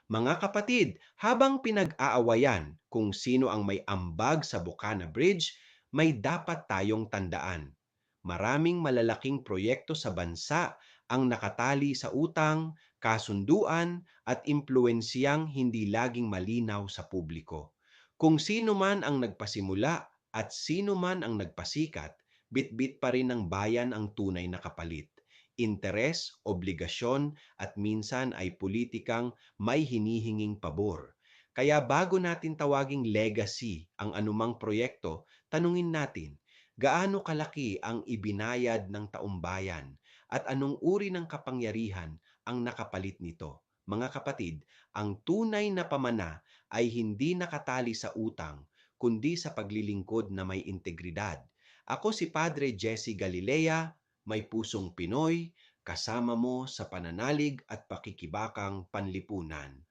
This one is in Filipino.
Mga kapatid, habang pinag-aawayan kung sino ang may ambag sa Bocana Bridge, may dapat tayong tandaan. Maraming malalaking proyekto sa bansa ang nakatali sa utang, kasunduan at impluensiyang hindi laging malinaw sa publiko. Kung sino man ang nagpasimula at sino man ang nagpasikat, bitbit pa rin ng bayan ang tunay na kapalit. Interes, obligasyon at minsan ay politikang may hinihinging pabor. Kaya bago natin tawaging legacy ang anumang proyekto, tanungin natin, gaano kalaki ang ibinayad ng taumbayan at anong uri ng kapangyarihan ang nakapalit nito? Mga kapatid, ang tunay na pamana ay hindi nakatali sa utang, kundi sa paglilingkod na may integridad. Ako si Padre Jesse Galilea, may pusong Pinoy, kasama mo sa pananalig at pakikibakang panlipunan.